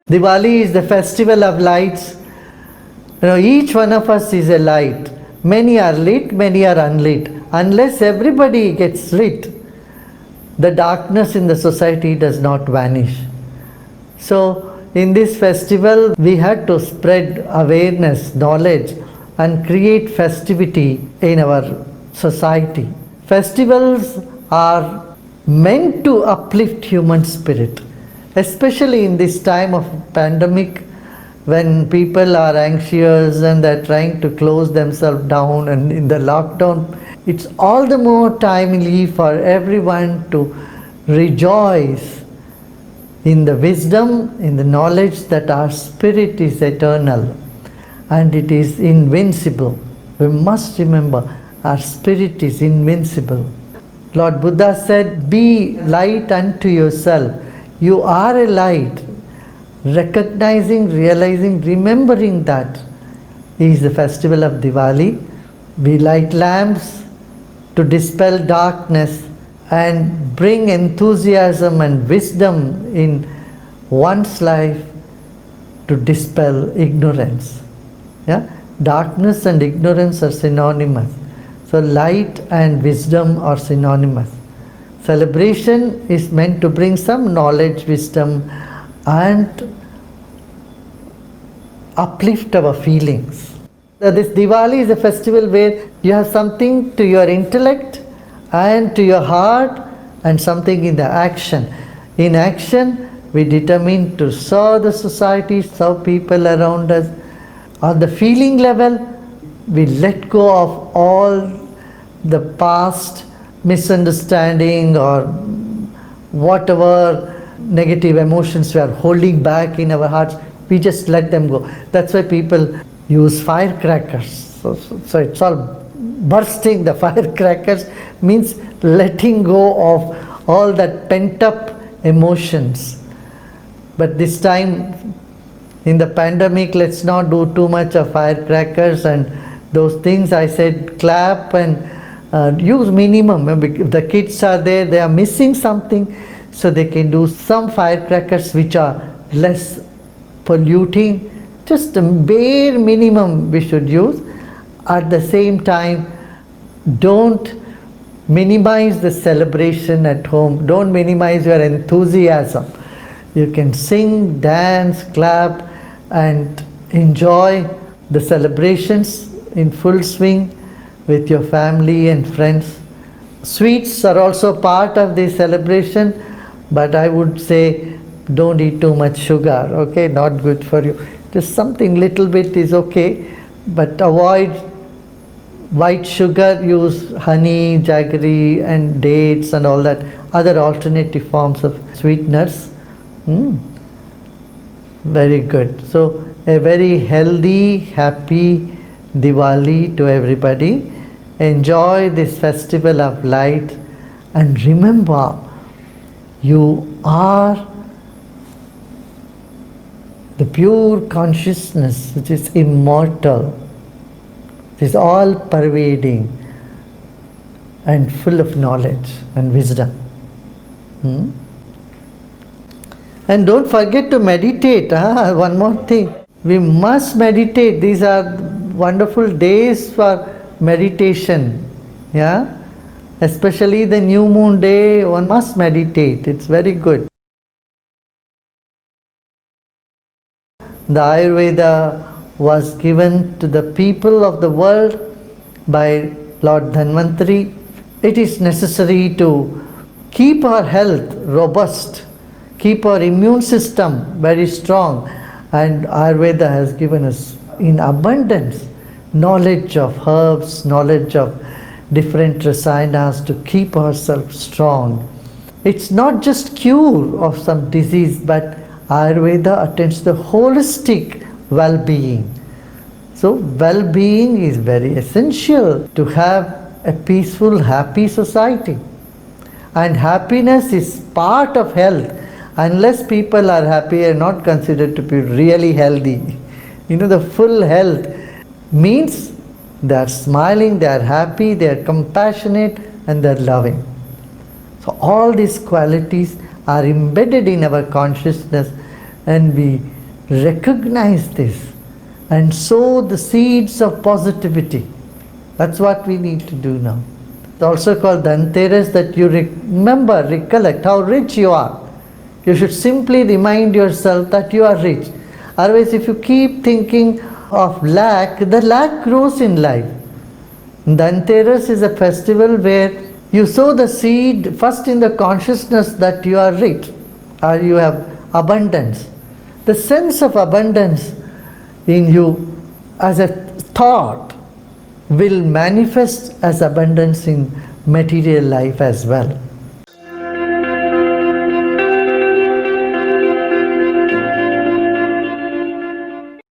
Diwali is the festival of lights. Each one of us is a light. Many are lit, many are unlit. Unless everybody gets lit, the darkness in the society does not vanish. So, in this festival, we had to spread awareness, knowledge, and create festivity in our society. Festivals are meant to uplift human spirit, especially in this time of pandemic, when people are anxious and they're trying to close themselves down, and in the lockdown, it's all the more timely for everyone to rejoice in the wisdom, in the knowledge that our spirit is eternal and it is invincible. We must remember our spirit is invincible. Lord Buddha said, "Be light unto yourself." You are a light. Recognizing, realizing, remembering that is the festival of Diwali. We light lamps to dispel darkness and bring enthusiasm and wisdom in one's life to dispel ignorance. Yeah? Darkness and ignorance are synonymous. So light and wisdom are synonymous. Celebration is meant to bring some knowledge, wisdom, and uplift our feelings. So this Diwali is a festival where you have something to your intellect and to your heart and something in the action. In action, we determine to serve the society, serve people around us. On the feeling level, we let go of all the past misunderstanding or whatever negative emotions we are holding back in our hearts. We just let them go. That's why people use firecrackers. So it's all bursting. The firecrackers means letting go of all that pent up emotions. But this time in the pandemic, let's not do too much of firecrackers and those things. I said clap and use minimum. If the kids are there, they are missing something, so they can do some firecrackers which are less polluting. Just the bare minimum we should use. At the same time, don't minimize the celebration at home. Don't minimize your enthusiasm. You can sing, dance, clap, and enjoy the celebrations in full swing with your family and friends. Sweets are also part of the celebration, but I would say don't eat too much sugar, okay? Not good for you. Just something little bit is okay, but avoid white sugar. Use honey, jaggery, and dates and all that, other alternative forms of sweeteners. Very good. So a very healthy, happy Diwali to everybody. Enjoy this festival of light and remember, you are the pure consciousness which is immortal. It is all pervading and full of knowledge and wisdom. And don't forget to meditate. One more thing. We must meditate. These are wonderful days for meditation. Yeah? Especially the new moon day, one must meditate. It's very good. The Ayurveda was given to the people of the world by Lord Dhanvantari. It is necessary to keep our health robust, keep our immune system very strong, and Ayurveda has given us in abundance knowledge of herbs, knowledge of different rasayanas to keep ourselves strong. It's not just cure of some disease, but Ayurveda attends to the holistic well-being. So well-being is very essential to have a peaceful, happy society. And happiness is part of health. Unless people are happy and not considered to be really healthy. The full health means they are smiling, they are happy, they are compassionate, and they are loving. So all these qualities are embedded in our consciousness, and we recognize this and sow the seeds of positivity. That's what we need to do now. It's also called Dhanteras, that you remember, recollect how rich you are. You should simply remind yourself that you are rich. Otherwise, if you keep thinking of lack, the lack grows in life. Dhanteras is a festival where you sow the seed first in the consciousness that you are rich or you have abundance. The sense of abundance in you as a thought will manifest as abundance in material life as well.